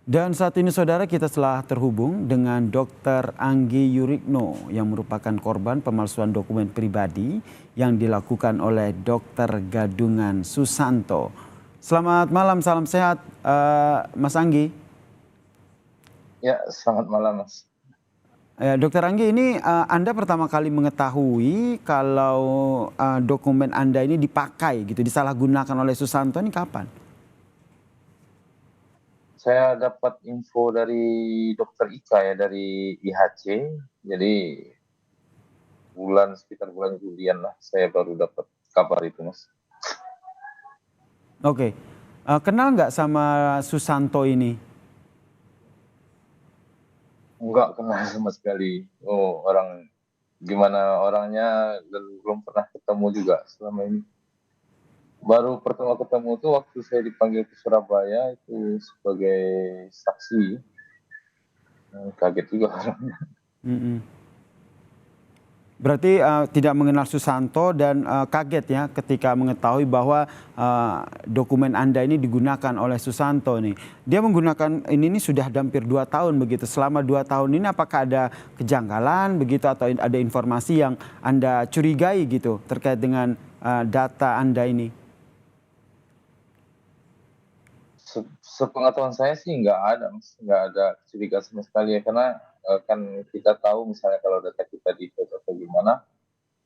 Dan saat ini saudara kita telah terhubung dengan Dr. Anggi Yurikno yang merupakan korban pemalsuan dokumen pribadi yang dilakukan oleh Dr. Gadungan Susanto. Selamat malam, salam sehat Mas Anggi. Ya, selamat malam, Mas. Dr. Anggi, ini Anda pertama kali mengetahui kalau dokumen Anda ini dipakai gitu, disalahgunakan oleh Susanto ini kapan? Saya dapat info dari Dokter Ika ya, dari IHC. Jadi sekitar bulan Julian lah, saya baru dapat kabar itu, Mas. Oke. Kenal nggak sama Susanto ini? Enggak kenal sama sekali. Oh, gimana orangnya, dan belum pernah ketemu juga selama ini. Baru pertama ketemu tuh waktu saya dipanggil ke Surabaya itu sebagai saksi. Kaget juga orangnya. Mm-mm. Berarti tidak mengenal Susanto dan kaget ya ketika mengetahui bahwa dokumen Anda ini digunakan oleh Susanto nih. Dia menggunakan ini sudah hampir 2 tahun begitu. Selama 2 tahun ini apakah ada kejanggalan begitu atau ada informasi yang Anda curigai gitu terkait dengan data Anda ini? Sepengetahuan saya sih nggak ada, Mas. Nggak ada kecurigaan sama sekali ya, karena kan kita tahu misalnya kalau data kita di hack atau gimana,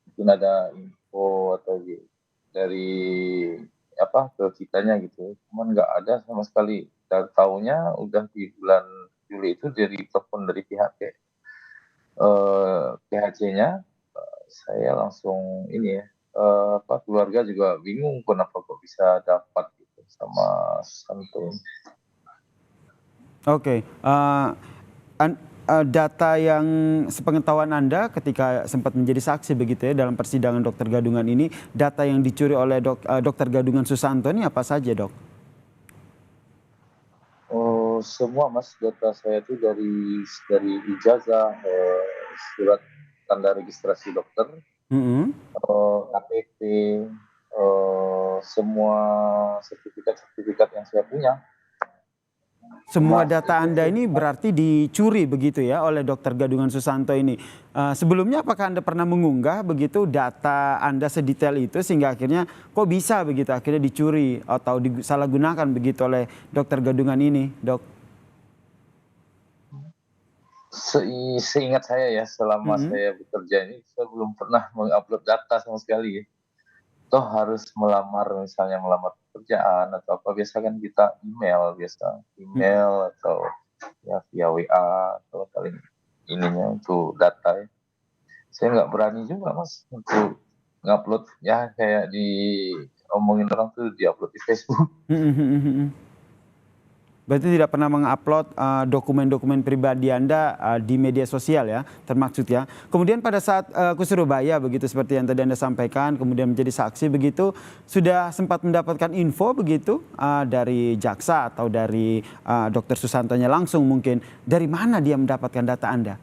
mungkin ada info atau dari apa ke kitanya gitu. Cuman nggak ada sama sekali. Dan tahunya udah di bulan Juli itu dari telepon dari pihak PHC-nya, saya langsung ini ya, keluarga juga bingung kenapa kok bisa dapat gitu sama Santo. Oke. Data yang sepengetahuan Anda ketika sempat menjadi saksi begitu ya dalam persidangan Dokter Gadungan ini, data yang dicuri oleh Dokter Gadungan Susanto ini apa saja, Dok? Oh, semua, Mas, data saya itu dari ijazah, surat tanda registrasi dokter, Mm-mm. KTP, semua sertifikat-sertifikat yang saya punya, Semua termasuk data Anda ini berarti dicuri begitu ya oleh Dokter Gadungan Susanto ini. Sebelumnya apakah Anda pernah mengunggah begitu data Anda sedetail itu sehingga akhirnya kok bisa begitu akhirnya dicuri atau disalahgunakan begitu oleh Dokter Gadungan ini, Dok? seingat saya ya, selama Mm-mm. saya bekerja ini, saya belum pernah mengupload data sama sekali ya. Toh harus melamar pekerjaan atau apa, biasa kan kita email atau ya via WA atau paling ininya untuk data ya. Saya nggak berani juga, Mas, untuk ngupload ya, kayak omongin orang tuh diupload di Facebook. Mm-mm. Berarti tidak pernah mengupload dokumen-dokumen pribadi Anda di media sosial ya, termaksud ya. Kemudian pada saat ke Surabaya begitu seperti yang tadi Anda sampaikan, kemudian menjadi saksi begitu, sudah sempat mendapatkan info begitu dari jaksa atau dari Dokter Susantonya langsung mungkin, dari mana dia mendapatkan data Anda?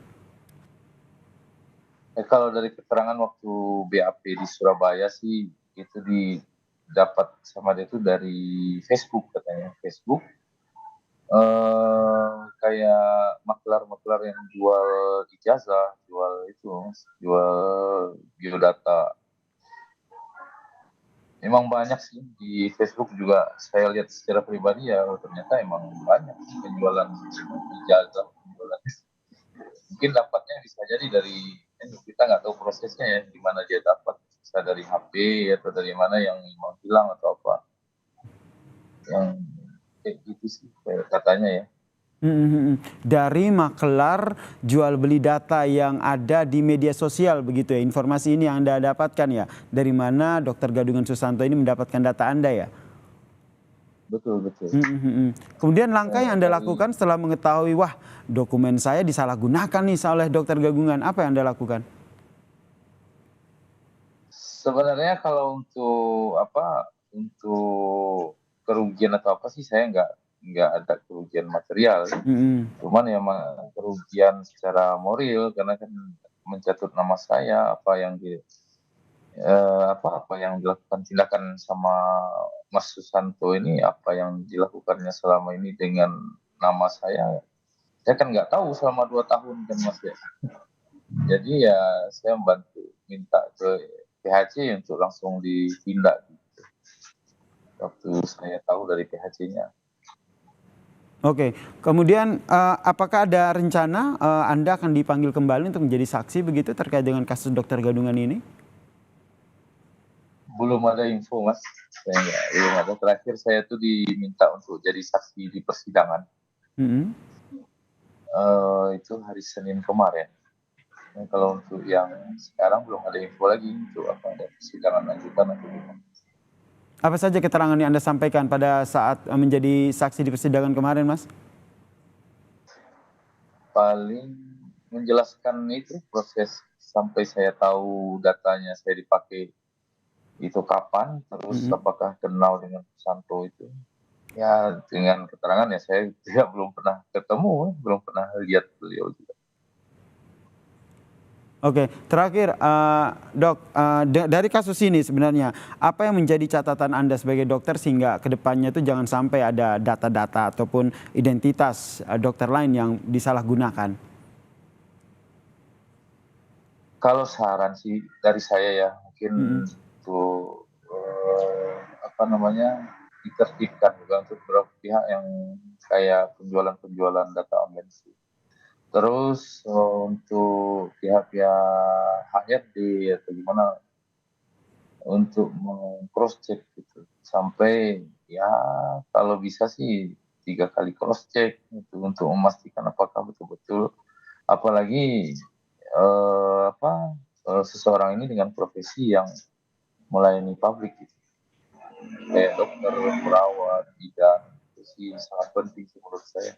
Kalau dari keterangan waktu BAP di Surabaya sih, itu didapat sama dia itu dari Facebook, katanya Facebook. Kayak maklar-maklar yang jual ijazah, jual itu, Mas, jual biodata. Emang banyak sih di Facebook juga, saya lihat secara pribadi ya, ternyata emang banyak penjualan ijazah, penjualan. Mungkin dapatnya bisa jadi dari kita nggak tahu prosesnya ya, gimana dia dapat, bisa dari HP atau dari mana yang mau hilang atau apa, yang kayak gitu sih katanya ya. Dari maklar jual beli data yang ada di media sosial begitu ya, informasi ini yang Anda dapatkan ya, dari mana Dokter Gadungan Susanto ini mendapatkan data Anda ya? Betul, betul. Kemudian langkah yang Anda Dari lakukan setelah mengetahui, wah dokumen saya disalahgunakan nih oleh Dokter Gadungan, apa yang Anda lakukan? sebenarnya kalau untuk apa, untuk kerugian atau apa sih, saya nggak ada kerugian material. Mhm. Cuman ya kerugian secara moral, karena kan mencatut nama saya, apa yang dilakukan tindakan sama Mas Susanto ini, apa yang dilakukannya selama ini dengan nama saya kan nggak tahu selama 2 tahun kan Mas ya. Jadi ya saya membantu minta ke PHC untuk langsung ditindak gitu, waktu saya tahu dari PHC-nya. Oke, kemudian apakah ada rencana Anda akan dipanggil kembali untuk menjadi saksi begitu terkait dengan kasus dokter gadungan ini? Belum ada info Mas, belum ada. Terakhir saya tuh diminta untuk jadi saksi di persidangan, Mhm. itu hari Senin kemarin. Nah, kalau untuk yang sekarang belum ada info lagi untuk apa ada persidangan lanjutan atau gimana. Apa saja keterangan yang Anda sampaikan pada saat menjadi saksi di persidangan kemarin, Mas? Paling menjelaskan itu proses sampai saya tahu datanya saya dipakai itu kapan, terus Mhm. apakah kenal dengan Susanto itu. Ya dengan keterangan ya saya juga belum pernah ketemu, belum pernah lihat beliau juga. Oke, terakhir, Dok, dari kasus ini sebenarnya, apa yang menjadi catatan Anda sebagai dokter sehingga kedepannya itu jangan sampai ada data-data ataupun identitas dokter lain yang disalahgunakan? Kalau saran sih dari saya ya mungkin Mhm. untuk, apa namanya, ditertibkan juga untuk beberapa pihak yang kayak penjualan-penjualan data online sih. Terus, untuk pihak-pihak HRD atau gimana untuk cross check gitu, sampai ya kalau bisa sih 3 kali cross check gitu untuk memastikan apakah betul-betul apalagi, seseorang ini dengan profesi yang melayani publik gitu, kayak dokter, perawat, bidan, itu sih sangat penting sih menurut saya.